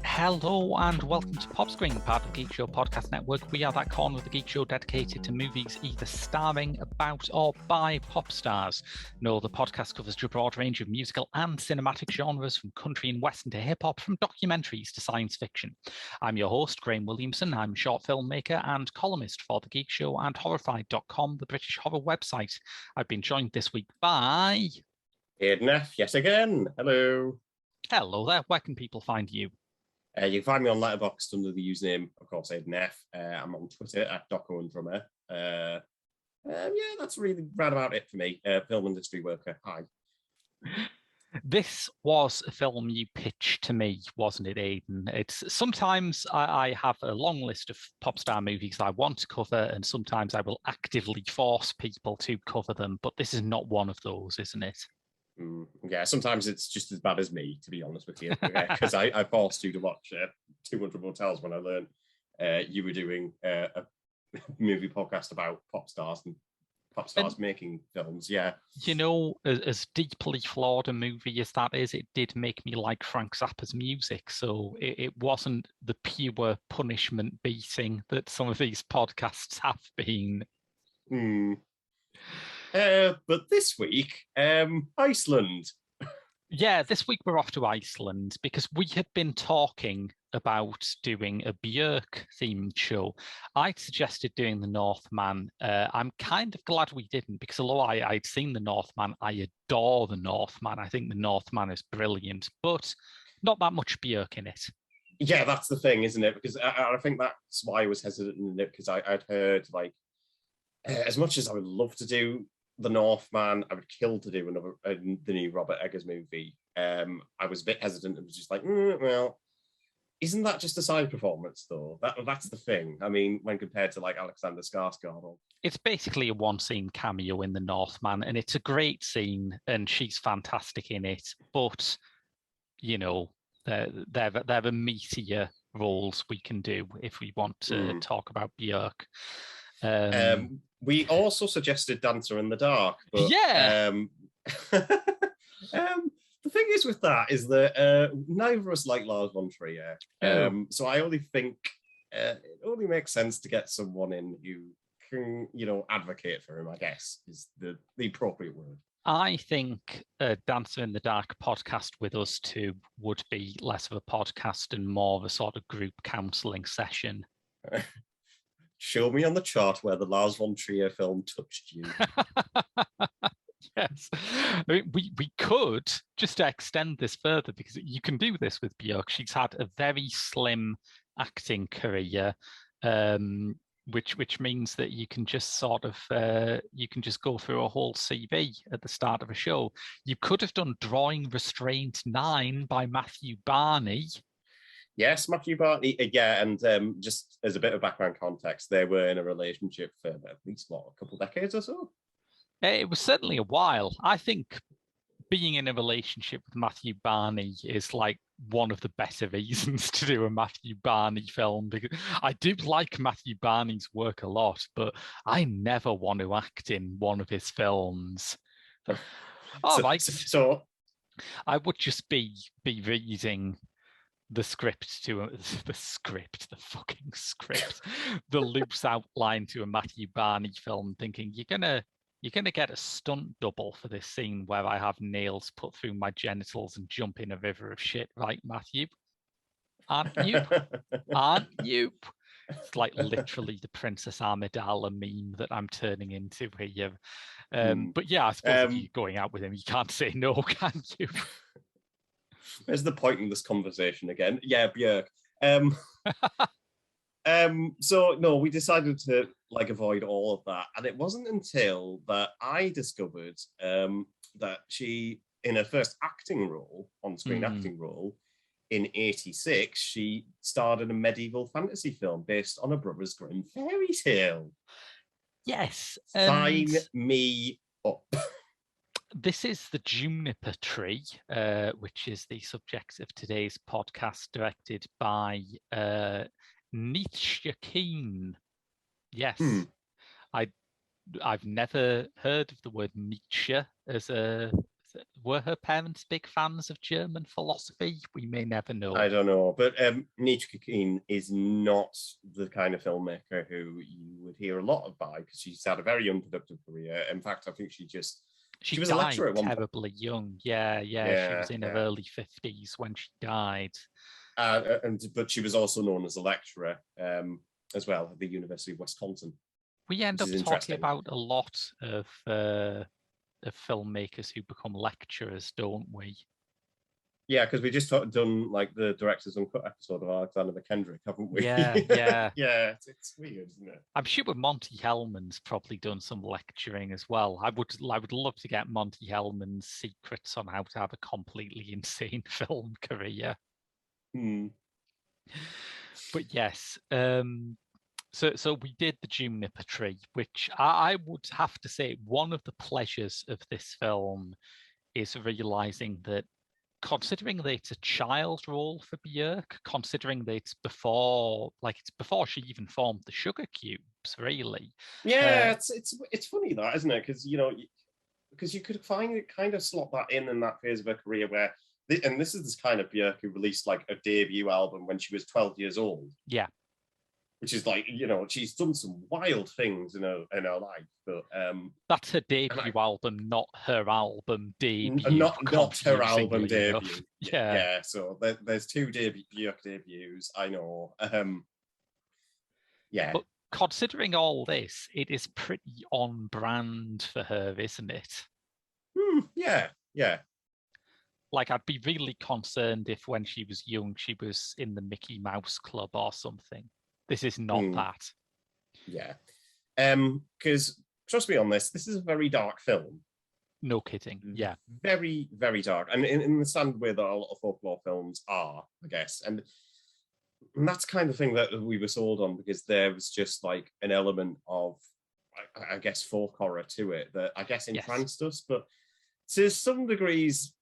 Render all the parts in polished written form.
Hello and welcome to Pop Screen, part of the Geek Show podcast network. We are that corner of the Geek Show dedicated to movies either starring, about, or by pop stars. No, the podcast covers a broad range of musical and cinematic genres, from country and western to hip-hop, from documentaries to science fiction. I'm your host, Graham Williamson. I'm a short filmmaker and columnist for the Geek Show and Horrified.com, the British horror website. I've been joined this week by... Aidan F, yes again. Hello. Hello there. Where can people find you? You can find me on Letterboxd under the username, of course, Aidan F. I'm on Twitter at Doco and Drummer. Yeah, that's really round about it for me. Film industry worker. Hi. This was a film you pitched to me, wasn't it, Aidan? It's sometimes I have a long list of pop star movies I want to cover, and sometimes I will actively force people to cover them. But this is not one of those, isn't it? Yeah, sometimes it's just as bad as me, to be honest with you, because I forced you to watch 200 Motels when I learned you were doing a movie podcast about pop stars and pop stars making films. Yeah, you know, as deeply flawed a movie as that is, it did make me like Frank Zappa's music. So it wasn't the pure punishment beating that some of these podcasts have been. But this week, Iceland. Yeah, this week we're off to Iceland because we had been talking about doing a Bjork themed show. I'd suggested doing the Northman. I'm kind of glad we didn't, because although I'd seen the Northman, I adore the Northman. I think the Northman is brilliant, but not that much Bjork in it. Yeah, that's the thing, isn't it? Because I think that's why I was hesitant in it, because I'd heard, like, as much as I would love to do the Northman, I would kill to do the new Robert Eggers movie. I was a bit hesitant and was just like, well, isn't that just a side performance though? That's the thing. I mean, when compared to like Alexander Skarsgård. It's basically a one-scene cameo in the Northman, and it's a great scene, and she's fantastic in it. But you know, they're the meatier roles we can do if we want to talk about Bjork. We also suggested Dancer in the Dark, but yeah. The thing is with that is that neither of us like Lars von Trier, so I only think it only makes sense to get someone in who can, advocate for him, I guess, is the appropriate word. I think a Dancer in the Dark podcast with us two would be less of a podcast and more of a sort of group counselling session. Show me on the chart where the Lars von Trier film touched you. Yes. I mean, we could just extend this further, because you can do this with Bjork. She's had a very slim acting career, which means that you can just sort of go through a whole CV at the start of a show. You could have done Drawing Restraint 9 by Matthew Barney. Yes, Matthew Barney. Yeah, and just as a bit of background context, they were in a relationship for at least, a couple decades or so? It was certainly a while. I think being in a relationship with Matthew Barney is like one of the better reasons to do a Matthew Barney film, because I do like Matthew Barney's work a lot, but I never want to act in one of his films. So I would just be reading the loose outline to a Matthew Barney film, thinking you're gonna get a stunt double for this scene where I have nails put through my genitals and jump in a river of shit, right, Matthew? Aren't you? Aren't you? It's like literally the Princess Amidala meme that I'm turning into here. But yeah, I suppose if you're going out with him, you can't say no, can you? Where's the point in this conversation again? Yeah, Bjork. So no, we decided to like avoid all of that, and it wasn't until that I discovered that she, in her first acting role, on-screen acting role, in '86, she starred in a medieval fantasy film based on a Brothers Grimm fairy tale. Yes. Sign me up. This is The Juniper Tree, which is the subject of today's podcast, directed by Nietzchka Keene. Yes. I've never heard of the word Nietzsche as a... Were her parents big fans of German philosophy? We may never know. I don't know, but Nietzchka Keene is not the kind of filmmaker who you would hear a lot about, because she's had a very unproductive career. In fact, I think she was a lecturer at one point. Terribly young. Yeah. She was in her early 50s when she died. But she was also known as a lecturer as well at the University of Wisconsin. We end up talking about a lot of filmmakers who become lecturers, don't we? Yeah, because we just done like the Director's Uncut episode of Alexander McKendrick, haven't we? Yeah. Yeah, it's weird, isn't it? I'm sure Monty Hellman's probably done some lecturing as well. I would love to get Monty Hellman's secrets on how to have a completely insane film career. But yes, so we did The Juniper Tree, which I would have to say one of the pleasures of this film is realizing that, considering that it's a child role for Bjork, considering that it's before she even formed the Sugar Cubes, really. Yeah, it's funny that, isn't it? Because you could kind of slot that in that phase of her career where, and this is this kind of Bjork who released like a debut album when she was 12 years old. Yeah. Which is like, she's done some wild things in her life, but that's her debut album, not her album debut. Not her album debut. Yeah. So there's two Bjork debuts. I know. Yeah. But considering all this, it is pretty on brand for her, isn't it? Yeah. Like, I'd be really concerned if when she was young, she was in the Mickey Mouse Club or something. This is not that. Yeah. Because trust me on this is a very dark film. No kidding. Yeah. Very, very dark. And in the standard way that a lot of folklore films are, I guess. And that's kind of thing that we were sold on, because there was just like an element of, I guess, folk horror to it that I guess entranced us. But to some degrees,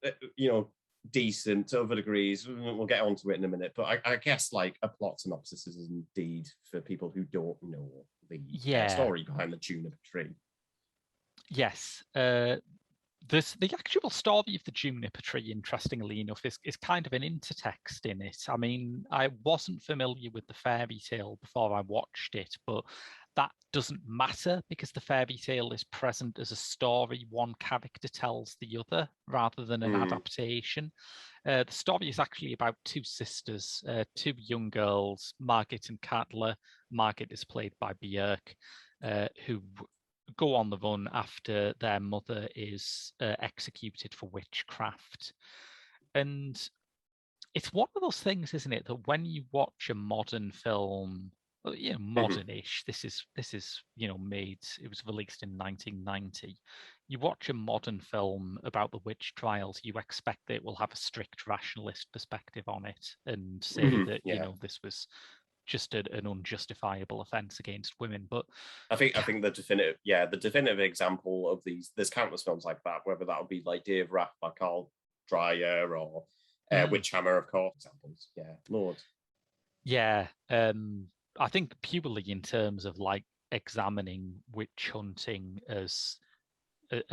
decent, to other degrees, we'll get onto it in a minute, but I guess like a plot synopsis is indeed for people who don't know the story behind the Juniper Tree. Yes. The actual story of the Juniper Tree, interestingly enough, is kind of an intertext in it. I mean, I wasn't familiar with the fairy tale before I watched it, but that doesn't matter, because the fairy tale is present as a story one character tells the other rather than an adaptation. The story is actually about two sisters, two young girls, Margaret and Katla. Margaret is played by Bjork, who go on the run after their mother is executed for witchcraft. And it's one of those things, isn't it, that when you watch a modern film, modern-ish. This is made. It was released in 1990. You watch a modern film about the witch trials, you expect that it will have a strict rationalist perspective on it and say that this was just an unjustifiable offence against women. But I think the definitive example of these, there's countless films like that, whether that would be like Dave Rat by Carl Dreyer or Witchhammer, of course. Examples, Lord. Yeah. I think purely in terms of like examining witch hunting as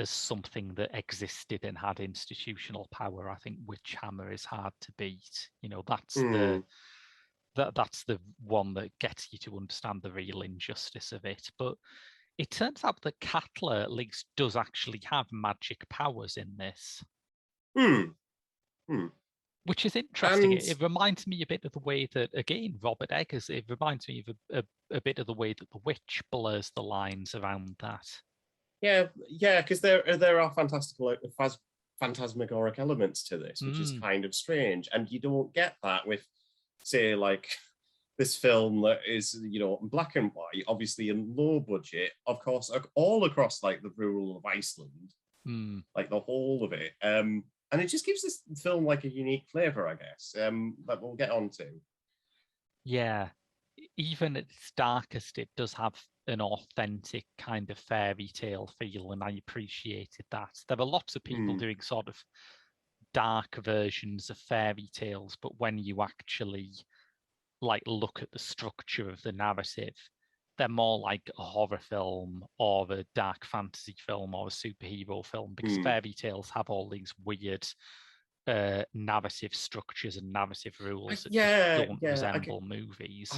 something that existed and had institutional power, I think Witchhammer is hard to beat. That's the one that gets you to understand the real injustice of it. But it turns out that Katla at least does actually have magic powers in this. Which is interesting. It reminds me a bit of the way that, again, Robert Eggers, it reminds me of a bit of the way that The Witch blurs the lines around that. Yeah, because there are phantasmagoric elements to this, which is kind of strange. And you don't get that with, say, like this film that is, you know, black and white, obviously in low budget, of course, all across like the rural of Iceland, like the whole of it. And it just gives this film like a unique flavor, I guess, that we'll get on to. Yeah, even at its darkest, it does have an authentic kind of fairy tale feel, and I appreciated that. There are lots of people doing sort of dark versions of fairy tales, but when you actually like look at the structure of the narrative, they're more like a horror film or a dark fantasy film or a superhero film, because fairy tales have all these weird narrative structures and narrative rules that just don't resemble movies.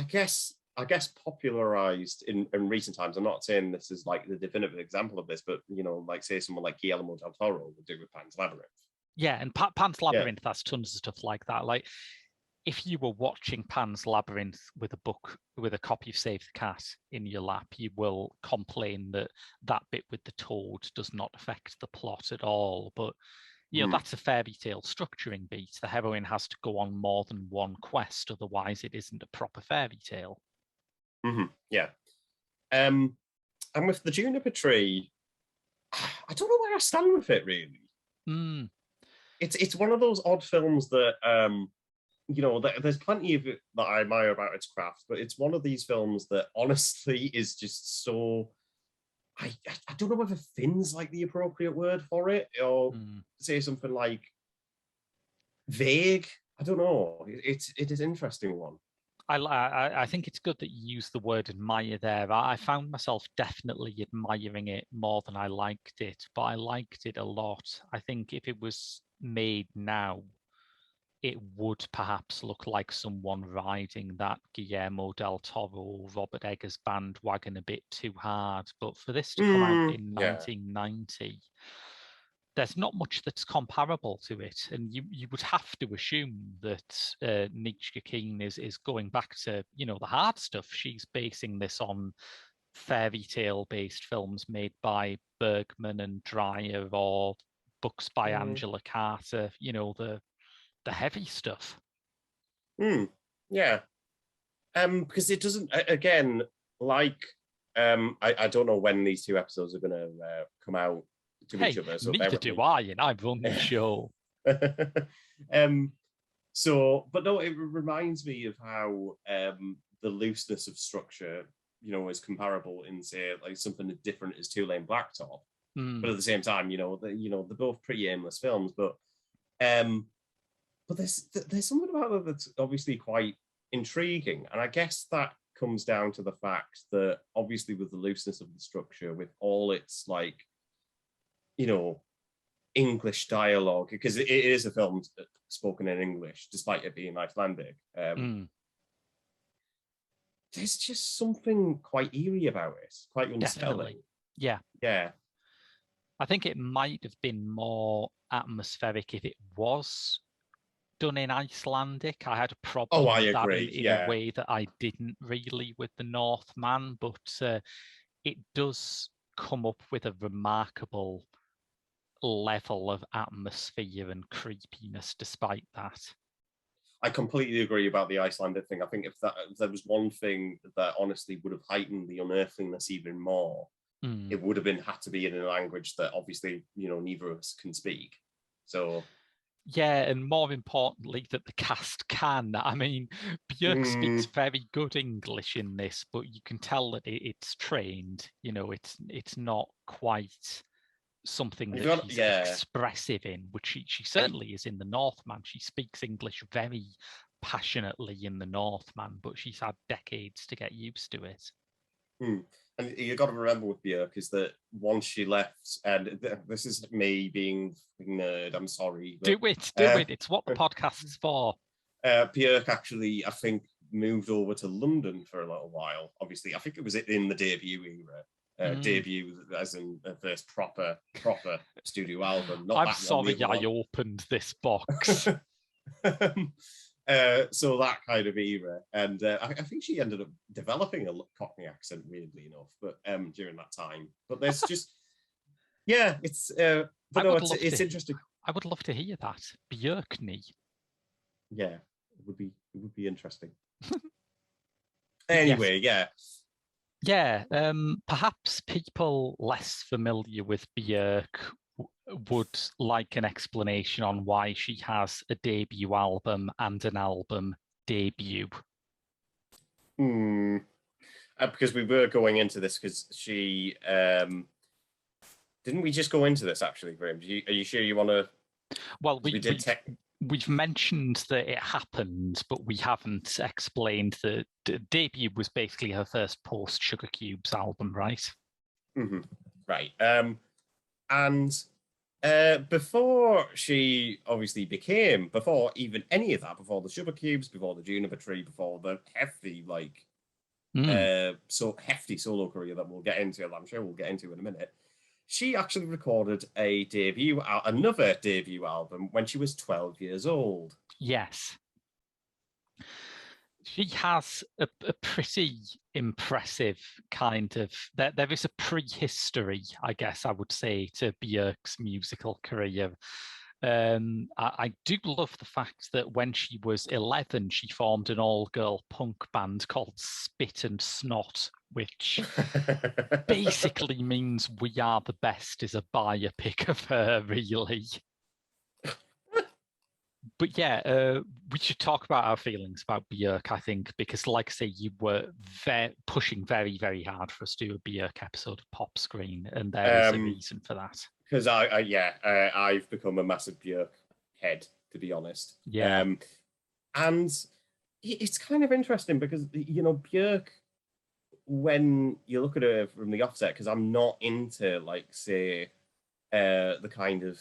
I guess popularized in recent times. I'm not saying this is like the definitive example of this, but you know, like say someone like Guillermo del Toro would do with Pan's Labyrinth. Yeah, and Pan's Labyrinth has tons of stuff like that. Like if you were watching Pan's Labyrinth with a copy of Save the Cat in your lap, you will complain that that bit with the toad does not affect the plot at all. But you know, that's a fairy tale structuring beat. The heroine has to go on more than one quest, otherwise it isn't a proper fairy tale. Yeah. And with the Juniper Tree, I don't know where I stand with it really. It's one of those odd films that you know, there's plenty of it that I admire about its craft, but it's one of these films that honestly is just so, I don't know whether thin's like the appropriate word for it, or say something like vague. I don't know. It is an interesting one. I think it's good that you used the word admire there. I found myself definitely admiring it more than I liked it, but I liked it a lot. I think if it was made now, it would perhaps look like someone riding that Guillermo del Toro, Robert Eggers bandwagon a bit too hard. But for this to come out in 1990, there's not much that's comparable to it. And you would have to assume that Nietzchka Keene is going back to, you know, the hard stuff. She's basing this on fairy tale based films made by Bergman and Dreyer, or books by Angela Carter, you know, the heavy stuff. Yeah. Because it doesn't, again, like, I don't know when these two episodes are going to come out to each other. So neither do I, and I run the show. So, but no, it reminds me of how the looseness of structure, you know, is comparable in, say, like something as different as Two Lane Blacktop. But at the same time, you know, they're both pretty aimless films, but there's something about it that's obviously quite intriguing. And I guess that comes down to the fact that obviously with the looseness of the structure, with all its like, you know, English dialogue, because it is a film spoken in English, despite it being Icelandic. There's just something quite eerie about it, quite unsettling. Definitely. Yeah. Yeah. I think it might have been more atmospheric if it was done in Icelandic. I had a problem with that in a way that I didn't really with The Northman, but it does come up with a remarkable level of atmosphere and creepiness despite that. I completely agree about the Icelandic thing. I think if there was one thing that honestly would have heightened the unearthliness even more, it would have had to be in a language that obviously, you know, neither of us can speak. So yeah, and more importantly, that the cast can. I mean, Bjork speaks very good English in this, but you can tell that it's trained. You know, it's not quite something that she's expressive in, which she certainly is in The Northman. She speaks English very passionately in The Northman, but she's had decades to get used to it. And you got to remember with Bjork is that once she left, and this is me being a nerd, I'm sorry. But, do it. It's what the podcast's for. Bjork actually, I think, moved over to London for a little while. Obviously, I think it was in the debut era. Debut as in the first proper studio album. I'm sorry I opened this box. So that kind of era, and I think she ended up developing a Cockney accent, weirdly enough, but during that time. But there's just, it's it's interesting. I would love to hear that Bjorkney. Yeah, it would be interesting. Anyway, Yeah, perhaps people less familiar with Bjork would like an explanation on why she has a debut album and an album debut. Because we were going into this because she didn't we just go into this actually, Graham? Are you sure you want to? Well, we've mentioned that it happened, but we haven't explained that the debut was basically her first post Sugar Cubes album, right? Mm-hmm. Right. And before she obviously before even any of that, before the Sugar Cubes, before the Juniper Tree, before the hefty so hefty solo career that we'll get into, I'm sure we'll get into in a minute, she actually recorded another debut album when she was 12 years old. Yes. She has a pretty impressive kind of, there is a prehistory, I guess I would say, to Björk's musical career. I do love the fact that when she was 11, she formed an all-girl punk band called Spit and Snot, which basically means We Are the Best is a biopic of her, really. But yeah, we should talk about our feelings about Björk, I think, because like I say, you were pushing very, very hard for us to do a Björk episode of Pop Screen, and there is a reason for that. Because I've become a massive Björk head, to be honest. Yeah. And it's kind of interesting because, Björk, when you look at her from the offset, because I'm not into, like, say, the kind of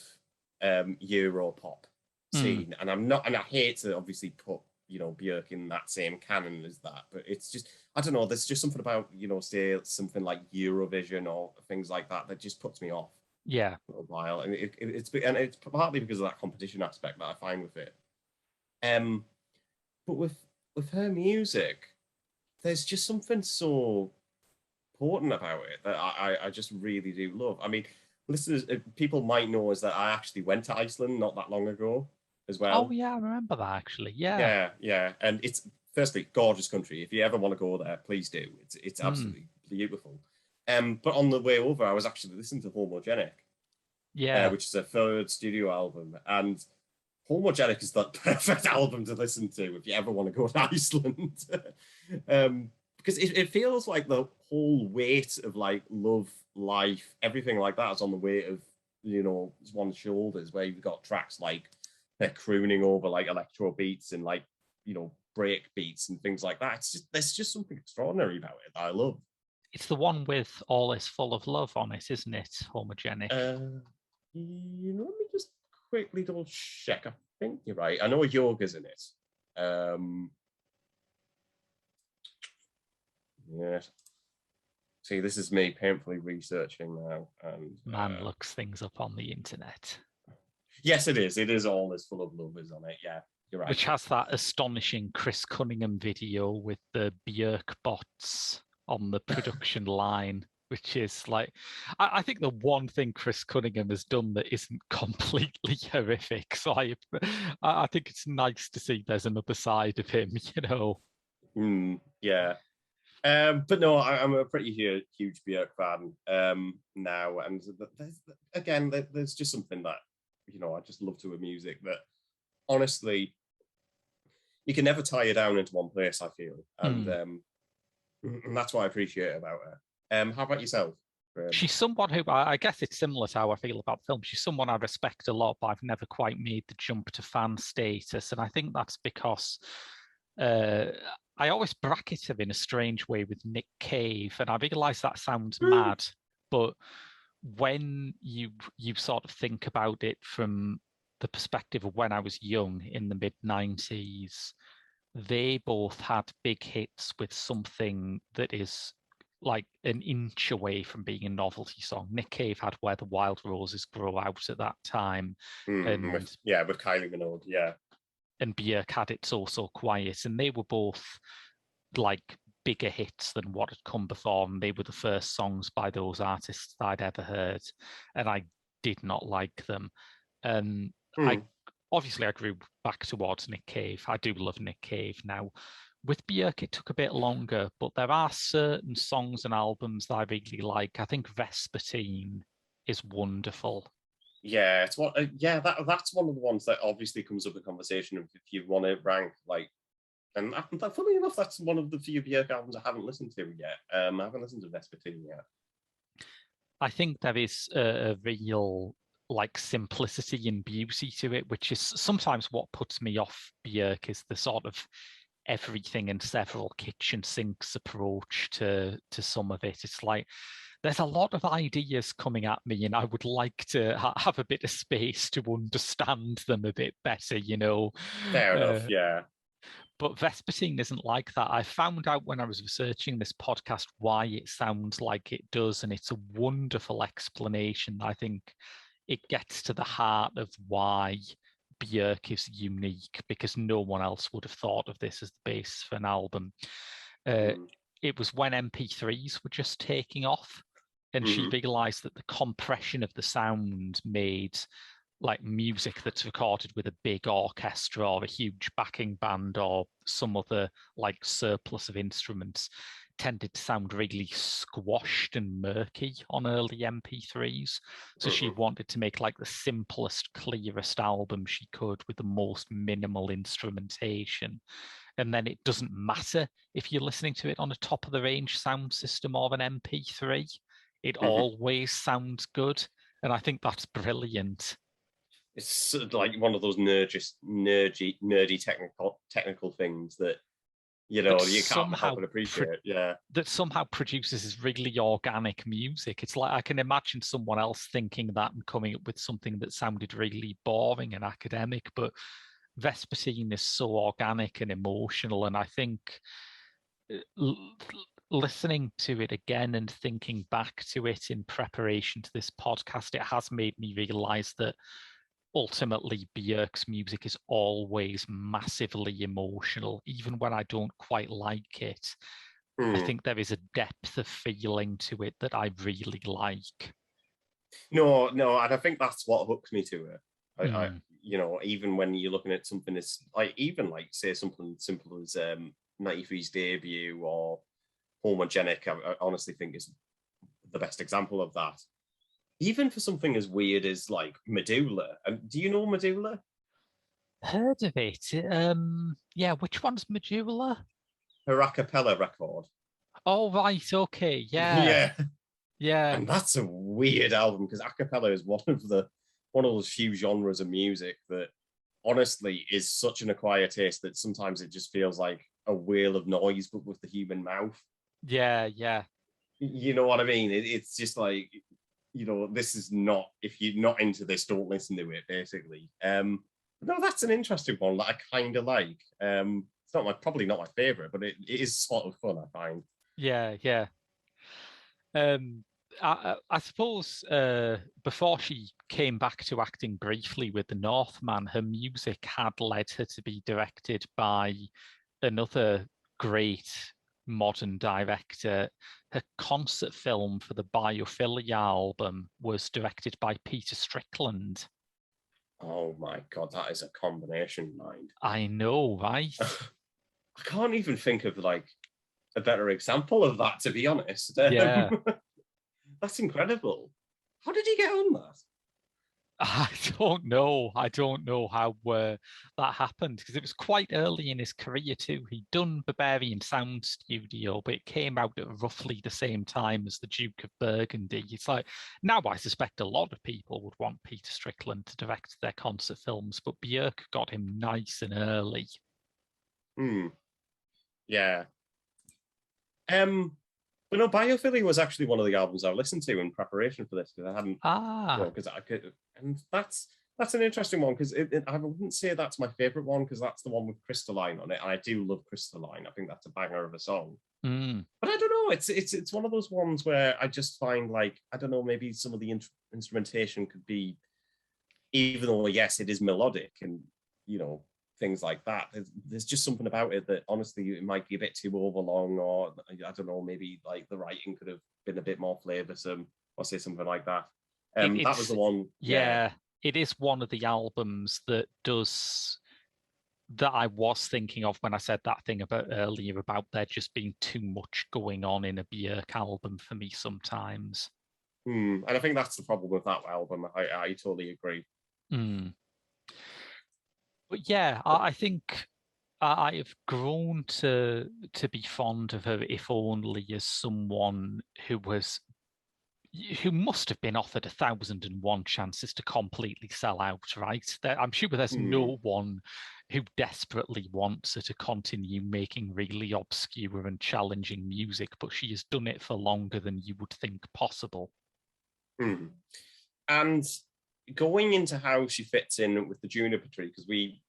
Euro pop scene, and I hate to obviously put Björk in that same canon as that, but it's just, I don't know, there's just something about say something like Eurovision or things like that just puts me off. Yeah, for a while, and it's partly because of that competition aspect that I find with it. But with her music, there's just something so important about it that I just really do love. I mean, listeners, people might know is that I actually went to Iceland not that long ago as well. Oh yeah, I remember that actually. Yeah, and it's firstly gorgeous country. If you ever want to go there, please do. It's absolutely beautiful. But on the way over, I was actually listening to Homogenic, which is a third studio album, and Homogenic is the perfect album to listen to if you ever want to go to Iceland, because it feels like the whole weight of like love, life, everything like that is on the weight of one's shoulders. Where you've got tracks like they're crooning over like electro beats and like break beats and things like that. There's just something extraordinary about it that I love. It's the one with All Is Full of Love on it, isn't it? Homogenic. Let me just quickly double check. I think you're right. I know Yoga's in it. Yeah. See, this is me painfully researching now. And man looks things up on the internet. Yes, it is. It is All Is Full of Love is on it. Yeah, you're right. Which has that astonishing Chris Cunningham video with the Björk bots on the production line, which is like, I think the one thing Chris Cunningham has done that isn't completely horrific. So I think it's nice to see there's another side of him, Yeah. But no, I'm a pretty huge Björk fan now, and there's just something that I just love to her music that honestly you can never tie her down into one place. I feel, and that's what I appreciate about her. How about yourself? She's someone who I guess it's similar to how I feel about film. She's someone I respect a lot, but I've never quite made the jump to fan status, and I think that's because I always bracket her in a strange way with Nick Cave, and I realise that sounds mad, but when you sort of think about it from the perspective of when I was young in the mid-90s, they both had big hits with something that is like an inch away from being a novelty song. Nick Cave had Where the Wild Roses Grow Out at that time. With Kylie Minogue, yeah. And Björk had It's So So Quiet, and they were both like bigger hits than what had come before, and they were the first songs by those artists I'd ever heard, and I did not like them. I grew back towards Nick Cave. I do love Nick Cave now, With Bjork, it took a bit longer, but there are certain songs and albums that I really like. I think Vespertine is wonderful. Yeah, it's what. That's one of the ones that obviously comes up in conversation if you want to rank like. And funnily enough, that's one of the few Bjork albums I haven't listened to yet. I haven't listened to Vespertine yet. I think there is a real like simplicity and beauty to it, which is sometimes what puts me off Bjork is the sort of everything and several kitchen sinks approach to some of it. It's like there's a lot of ideas coming at me, and I would like to have a bit of space to understand them a bit better, you know. Fair enough, yeah. But Vespertine isn't like that. I found out when I was researching this podcast why it sounds like it does, and it's a wonderful explanation. I think it gets to the heart of why Bjork is unique, because no one else would have thought of this as the base for an album. It was when MP3s were just taking off, and she realized that the compression of the sound made like music that's recorded with a big orchestra or a huge backing band or some other like surplus of instruments tended to sound really squashed and murky on early MP3s. So she wanted to make like the simplest, clearest album she could with the most minimal instrumentation. And then it doesn't matter if you're listening to it on a top of the range sound system or an MP3, it always sounds good. And I think that's brilliant. It's like one of those nerdy technical things that you can't help but appreciate. That somehow produces this really organic music. It's like I can imagine someone else thinking that and coming up with something that sounded really boring and academic, but Vespertine is so organic and emotional, and I think listening to it again and thinking back to it in preparation to this podcast, it has made me realize that ultimately Bjork's music is always massively emotional, even when I don't quite like it. I think there is a depth of feeling to it that I really like. No, and I think that's what hooks me to it. I even when you're looking at something that's like, even like say something simple as 93's debut or Homogenic, I honestly think is the best example of that. Even for something as weird as like Medulla. Do you know Medulla? Heard of it. Yeah, which one's Medulla? Her a cappella record. Oh, right, okay, yeah. Yeah. And that's a weird album because a cappella is one of those few genres of music that honestly is such an acquired taste that sometimes it just feels like a whale of noise, but with the human mouth. Yeah. You know what I mean? It's just like, this is not, if you're not into this, don't listen to it, basically. No, that's an interesting one that I kind of like. It's probably not my favorite, but it is sort of fun, I find. Yeah. I suppose before she came back to acting briefly with the Northman, her music had led her to be directed by another great modern director. Her concert film for the Biophilia album was directed by Peter Strickland. Oh my God, that is a combination, mind. I know, right? I can't even think of like a better example of that, to be honest. Yeah. That's incredible. How did he get on that? I don't know how that happened, because it was quite early in his career too. He'd done Bavarian Sound Studio, but it came out at roughly the same time as the Duke of Burgundy. It's like, now I suspect a lot of people would want Peter Strickland to direct their concert films, but Bjork got him nice and early. Yeah. But no, Biophilia was actually one of the albums I listened to in preparation for this, because I hadn't. Because I could, and that's an interesting one, because I wouldn't say that's my favorite one, because that's the one with Crystalline on it, and I do love Crystalline. I think that's a banger of a song. But I don't know. It's one of those ones where I just find, like, I don't know, maybe some of the instrumentation could be, even though yes, it is melodic and things like that. There's just something about it that honestly it might be a bit too overlong, or I don't know, maybe like the writing could have been a bit more flavoursome, or say something like that. That was the one. Yeah, it is one of the albums that does that I was thinking of when I said that thing about earlier about there just being too much going on in a Bjork album for me sometimes. And I think that's the problem with that album. I totally agree. But yeah, I think I have grown to be fond of her, if only as someone who must have been offered 1,001 chances to completely sell out, right? I'm sure there's no one who desperately wants her to continue making really obscure and challenging music, but she has done it for longer than you would think possible. And going into how she fits in with the juniper tree, because we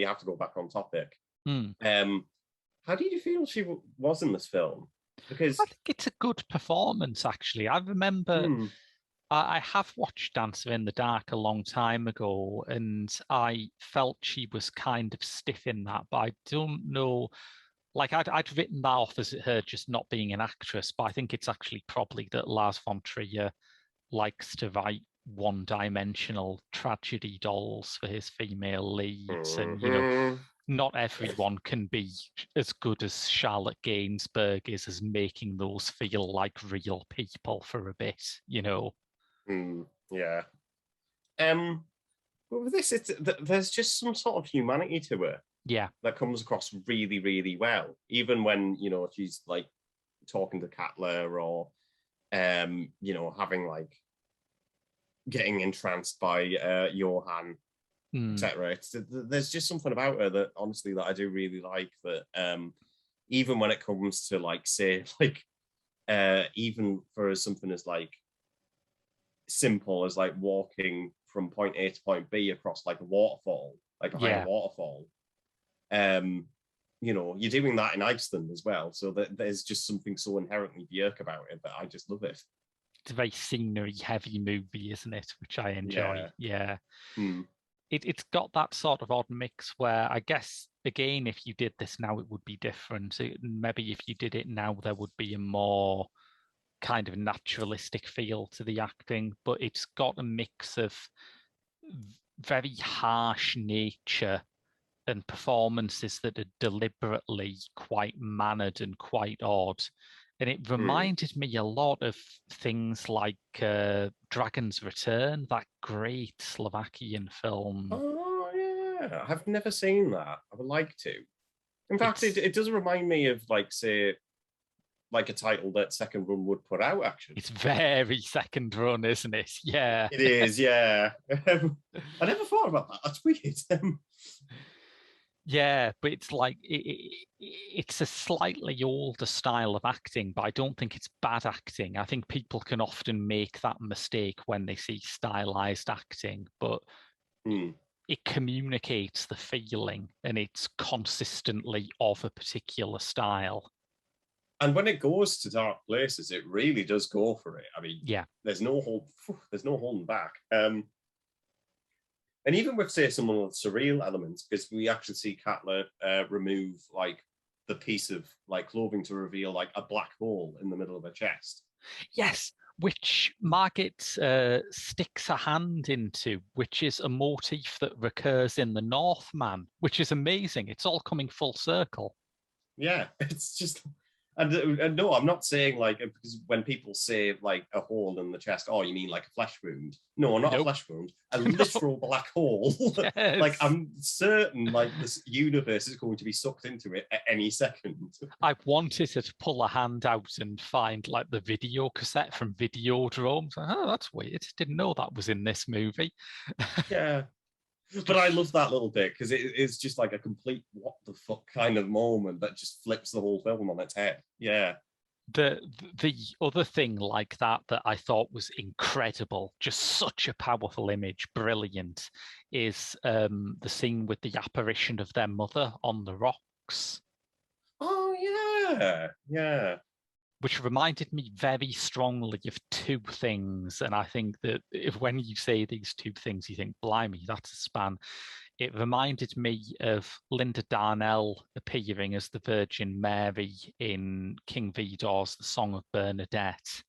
have to go back on topic. How did you feel she was in this film? Because I think it's a good performance, actually. I remember I have watched Dancer in the Dark a long time ago, and I felt she was kind of stiff in that, but I don't know. Like, I'd written that off as her just not being an actress, but I think it's actually probably that Lars von Trier likes to write one-dimensional tragedy dolls for his female leads, and not everyone can be as good as Charlotte Gainsbourg is as making those feel like real people for a bit, Yeah. But with this, there's just some sort of humanity to her. Yeah. That comes across really, really well. Even when, she's like talking to Cutler or, having like getting entranced by Johann, etc. There's just something about her that honestly that I do really like, that even when it comes to like, say, like even for something as like simple as like walking from point A to point B across like a waterfall, like a high waterfall, you're doing that in Iceland as well, so that there's just something so inherently Bjork about it that I just love it. It's a very scenery heavy movie, isn't it, which I enjoy. It's got that sort of odd mix where I guess, again, if you did this now, it would be different. Maybe if you did it now, there would be a more kind of naturalistic feel to the acting, but it's got a mix of very harsh nature and performances that are deliberately quite mannered and quite odd. And it reminded me a lot of things like Dragon's Return, that great Slovakian film. Oh, yeah. I've never seen that. I would like to. In fact, it does remind me of, like, say, like a title that Second Run would put out, actually. It's very Second Run, isn't it? Yeah. It is, yeah. I never thought about that. That's weird. Yeah, but it's like it's a slightly older style of acting, but I don't think it's bad acting. I think people can often make that mistake when they see stylized acting, but it communicates the feeling and it's consistently of a particular style. And when it goes to dark places, it really does go for it. I mean, there's no holding back. And even with, say, some of the surreal elements, because we actually see Cutler remove like the piece of like clothing to reveal like a black hole in the middle of her chest. Yes, which Margaret sticks her hand into, which is a motif that recurs in the Northman, which is amazing. It's all coming full circle. Yeah, it's just... And no, I'm not saying like, because when people say like a hole in the chest, oh, you mean like a flesh wound? No, not a flesh wound, a literal black hole. Yes. Like, I'm certain like this universe is going to be sucked into it at any second. I wanted her to pull a hand out and find like the video cassette from Videodrome. So, oh, that's weird. Didn't know that was in this movie. Yeah. But I love that little bit because it is just like a complete what the fuck kind of moment that just flips the whole film on its head. Yeah. The other thing like that I thought was incredible, just such a powerful image, brilliant, is the scene with the apparition of their mother on the rocks. Oh yeah, yeah. Which reminded me very strongly of two things. And I think that when you say these two things, you think, blimey, that's a span. It reminded me of Linda Darnell appearing as the Virgin Mary in King Vidor's The Song of Bernadette.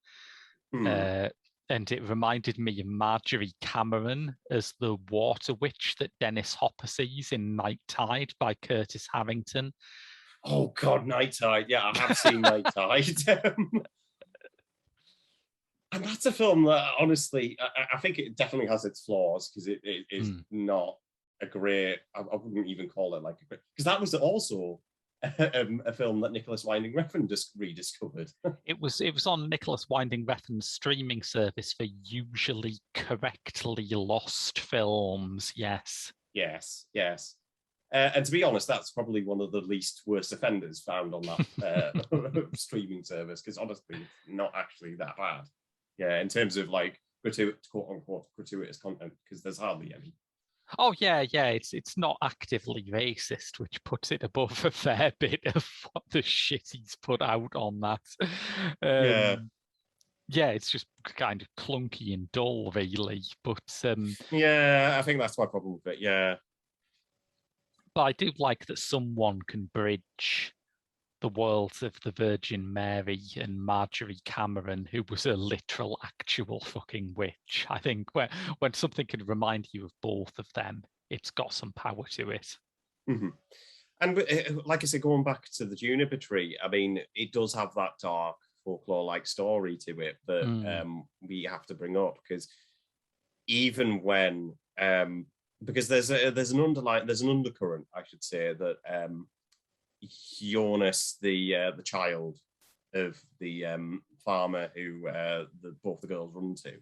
And it reminded me of Marjorie Cameron as the water witch that Dennis Hopper sees in Night Tide by Curtis Harrington. Oh God, Night Tide. Yeah, I have seen Night Tide. And that's a film that, honestly, I think it definitely has its flaws, because it is not a great, I wouldn't even call it like a great, because that was also a film that Nicholas Winding Refn just rediscovered. It was on Nicholas Winding Refn's streaming service for usually correctly lost films. Yes. Yes. And to be honest, that's probably one of the least worst offenders found on that streaming service, because honestly, it's not actually that bad. Yeah, in terms of like quote unquote gratuitous content, because there's hardly any. Oh yeah, it's not actively racist, which puts it above a fair bit of what the shit he's put out on that. Yeah, it's just kind of clunky and dull, really. But yeah, I think that's my problem with it. Yeah, but I do like that someone can bridge the worlds of the Virgin Mary and Marjorie Cameron, who was a literal, actual fucking witch. I think when something can remind you of both of them, it's got some power to it. Mm-hmm. And like I said, going back to the juniper tree, I mean, it does have that dark folklore-like story to it that we have to bring up, because even when because there's an undercurrent, I should say, that Jonas, the child of the farmer who both the girls run to,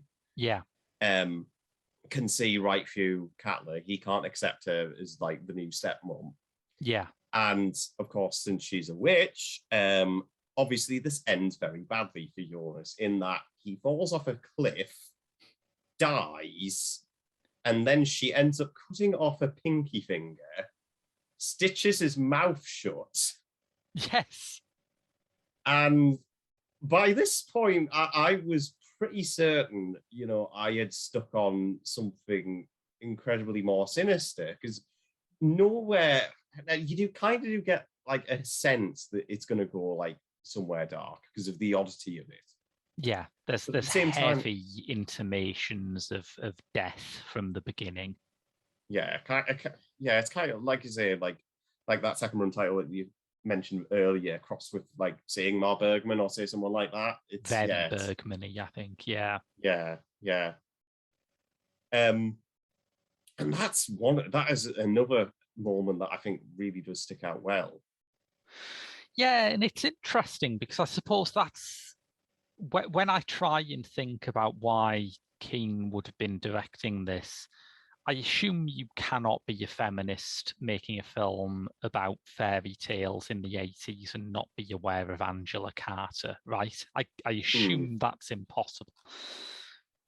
can see right through Katla. He can't accept her as like the new stepmom. Yeah. And of course, since she's a witch, obviously this ends very badly for Jonas, in that he falls off a cliff, dies, and then she ends up cutting off a pinky finger, stitches his mouth shut. Yes. And by this point, I was pretty certain, I had stuck on something incredibly more sinister, because nowhere, you do get like a sense that it's going to go like somewhere dark because of the oddity of it. Yeah, there's heavy intimations of death from the beginning. Yeah, it's kind of like you say, like that second run title that you mentioned earlier, crossed with like saying Mar Bergman or say someone like that. It's very Bergman-y, I think. Yeah. And that is another moment that I think really does stick out well. Yeah, and it's interesting because I suppose that's when I try and think about why Keene would have been directing this, I assume you cannot be a feminist making a film about fairy tales in the 80s and not be aware of Angela Carter, right? I assume that's impossible.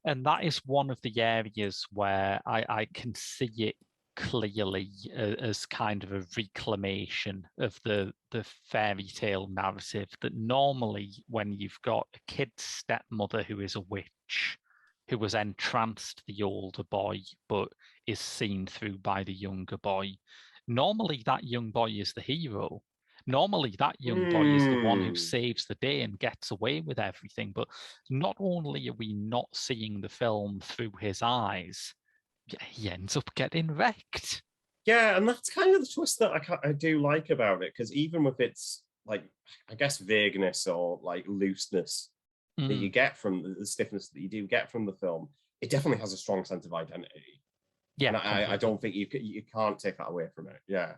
And that is one of the areas where I can see it clearly as kind of a reclamation of the fairy tale narrative, that normally when you've got a kid's stepmother who is a witch, who was entranced the older boy but is seen through by the younger boy, normally that young boy is the hero. Normally that young boy is the one who saves the day and gets away with everything. But not only are we not seeing the film through his eyes, he ends up getting wrecked. Yeah, and that's kind of the twist that I do like about it, because even with its, like, I guess, vagueness or like looseness that you get from the stiffness that you do get from the film, it definitely has a strong sense of identity. Yeah, and I don't think you can't take that away from it. Yeah,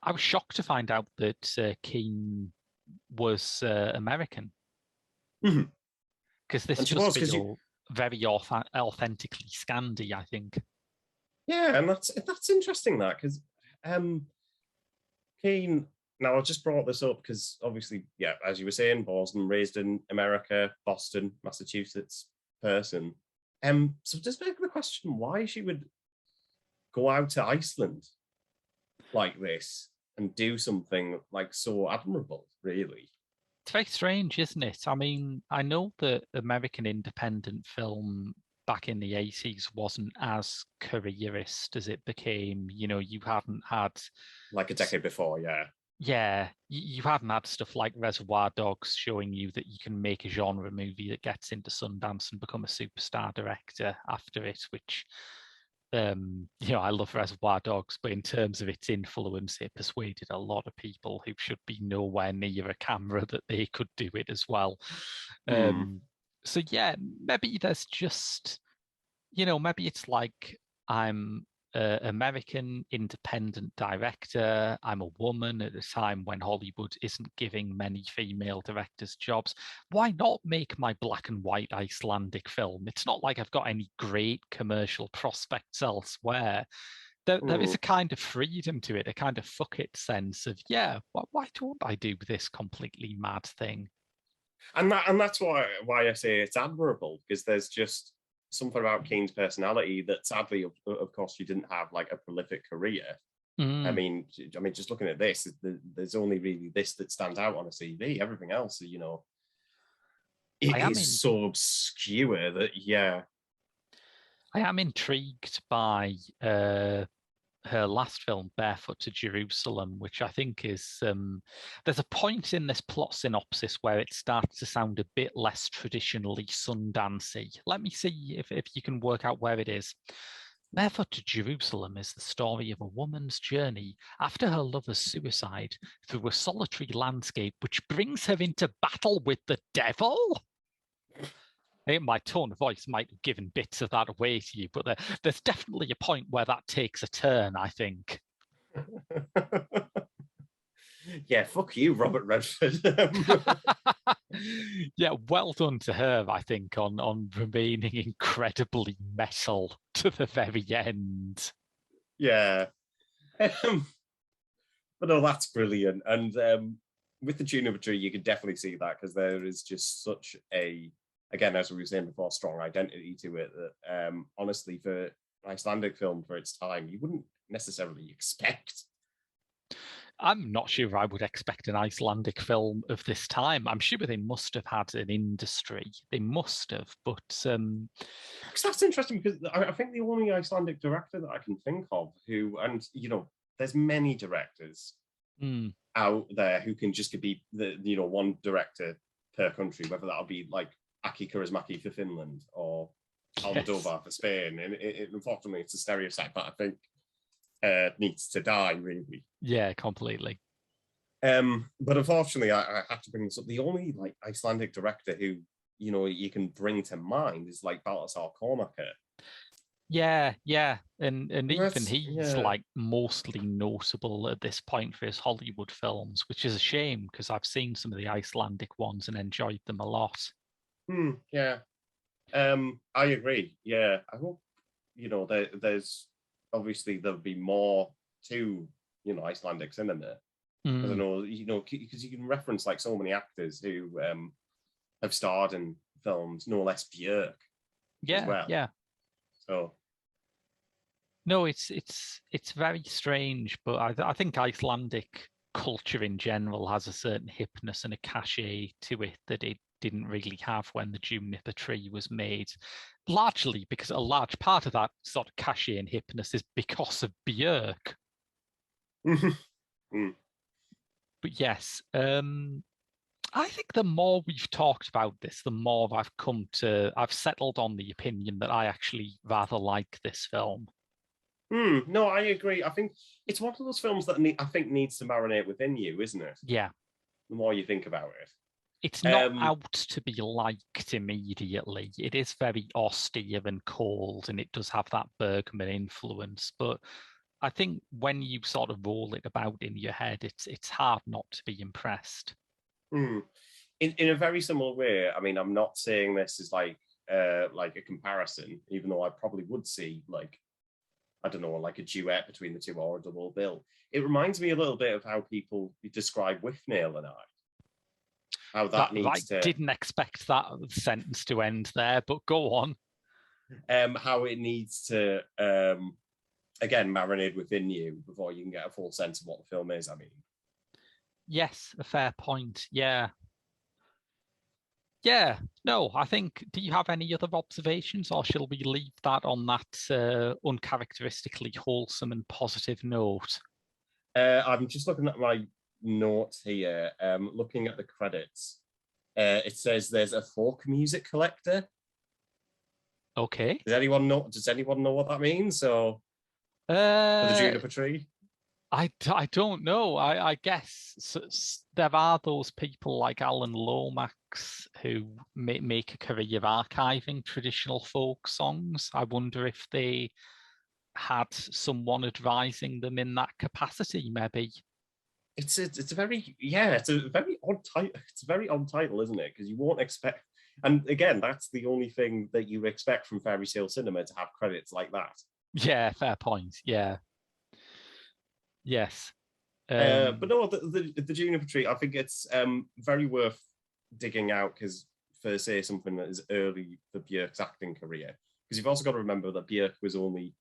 I was shocked to find out that Keene was American, because this just feels very authentically Scandi, I think. Yeah, and that's interesting, that, because Keene. Now, I just brought this up because obviously, yeah, as you were saying, born and raised in America, Boston, Massachusetts person. So just make the question why she would go out to Iceland like this and do something like so admirable, really. It's very strange, isn't it? I mean, I know that American independent film back in the 80s wasn't as careerist as it became. You hadn't had... Like a decade before, yeah. Yeah, you hadn't had stuff like Reservoir Dogs showing you that you can make a genre movie that gets into Sundance and become a superstar director after it, which, I love Reservoir Dogs, but in terms of its influence, it persuaded a lot of people who should be nowhere near a camera that they could do it as well. So yeah, maybe there's just, maybe it's like I'm American independent director. I'm a woman at a time when Hollywood isn't giving many female directors jobs. Why not make my black and white Icelandic film? It's not like I've got any great commercial prospects elsewhere. There is a kind of freedom to it, a kind of fuck it sense of, yeah, why don't I do this completely mad thing? And that's why I say it's admirable, because there's just something about Keene's personality that, sadly, of course, you didn't have like a prolific career. I mean, just looking at this, there's only really this that stands out on a CV. Everything else, it is so obscure that, yeah. I am intrigued by her last film, Barefoot to Jerusalem, which I think is, there's a point in this plot synopsis where it starts to sound a bit less traditionally Sundancey. Let me see if you can work out where it is. Barefoot to Jerusalem is the story of a woman's journey after her lover's suicide through a solitary landscape which brings her into battle with the devil. My tone of voice might have given bits of that away to you, but there's definitely a point where that takes a turn, I think. Yeah, fuck you, Robert Redford. Yeah, well done to her, I think, on remaining incredibly metal to the very end. Yeah. But no, that's brilliant. And with the Tune of a Tree, you can definitely see that, because there is just such a, again, as we were saying before, strong identity to it that, honestly, for an Icelandic film for its time, you wouldn't necessarily expect. I'm not sure I would expect an Icelandic film of this time. I'm sure they must have had an industry. They must have, but because that's interesting, because I think the only Icelandic director that I can think of who, and there's many directors out there who can just be the one director per country, whether that'll be like Aki Kaurismäki for Finland or Almodovar for Spain. And unfortunately, it's a stereotype that I think needs to die, really. Yeah, completely. But unfortunately, I have to bring this up. The only like Icelandic director who you can bring to mind is like Baltasar Kormákur. Yeah, and even he's like mostly notable at this point for his Hollywood films, which is a shame because I've seen some of the Icelandic ones and enjoyed them a lot. Yeah, I agree. Yeah, I hope there's obviously there'll be more to Icelandic cinema. I don't know, because you can reference like so many actors who have starred in films, no less Bjork. Yeah, as well. yeah. So no, it's very strange, but I think Icelandic culture in general has a certain hipness and a cachet to it that it didn't really have when the Juniper Tree was made, largely because a large part of that sort of cachet and hipness is because of Björk. But yes, I think the more we've talked about this, the more I've settled on the opinion that I actually rather like this film. No, I agree. I think it's one of those films that I think needs to marinate within you, isn't it? Yeah. The more you think about it. It's not out to be liked immediately. It is very austere and cold, and it does have that Bergman influence. But I think when you sort of roll it about in your head, it's hard not to be impressed. In a very similar way, I mean, I'm not saying this is like a comparison, even though I probably would see like, I don't know, like a duet between the two or a double bill. It reminds me a little bit of how people describe Withnail and I. How that needs to... didn't expect that sentence to end there, but go on. How it needs to, again, marinate within you before you can get a full sense of what the film is, I mean. Yes, a fair point, yeah. Yeah, no, I think, do you have any other observations, or shall we leave that on that uncharacteristically wholesome and positive note? I'm just looking at my note here. Looking at the credits, it says there's a folk music collector. Okay. Does anyone know what that means? So for the juniper tree. I don't know. I guess there are those people like Alan Lomax who make a career archiving traditional folk songs. I wonder if they had someone advising them in that capacity, maybe. It's a very odd title. It's a very odd title, isn't it? Because you won't expect. And again, that's the only thing that you expect from fairy tale cinema, to have credits like that. Yeah, fair point. Yeah. Yes. But no, the juniper tree, I think it's very worth digging out, because for say something that is early for Bjork's acting career, because you've also got to remember that Bjork was only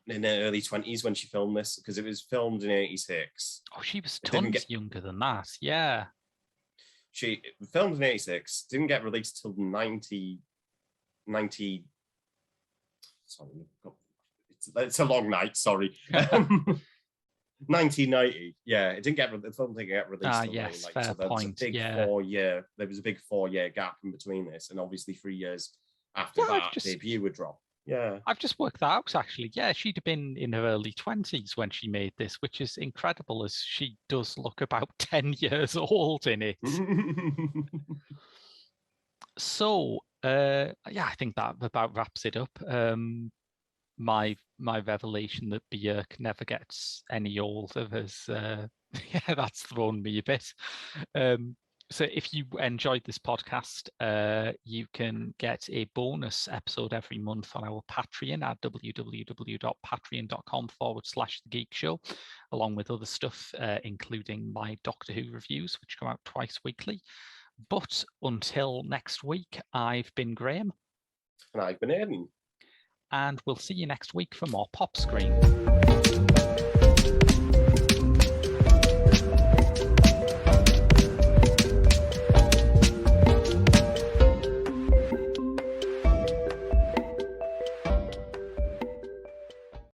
in her early 20s when she filmed this, because it was filmed in 86. Oh, she was tons younger than that. Yeah. She filmed in 86, didn't get released till 90. Sorry, it's a long night. Sorry. 1990. Yeah, it didn't get the film didn't get released. Yes, fair point. There was a big 4-year gap in between this, and obviously 3 years after that debut would drop. Yeah, I've just worked that out actually. Yeah, she'd have been in her early 20s when she made this, which is incredible, as she does look about 10 years old in it. So, I think that about wraps it up. My revelation that Bjork never gets any older has that's thrown me a bit. So if you enjoyed this podcast, you can get a bonus episode every month on our Patreon at www.patreon.com/The Geek Show, along with other stuff, including my Doctor Who reviews, which come out twice weekly. But until next week, I've been Graham. And I've been Aidan. And we'll see you next week for more Pop Screen.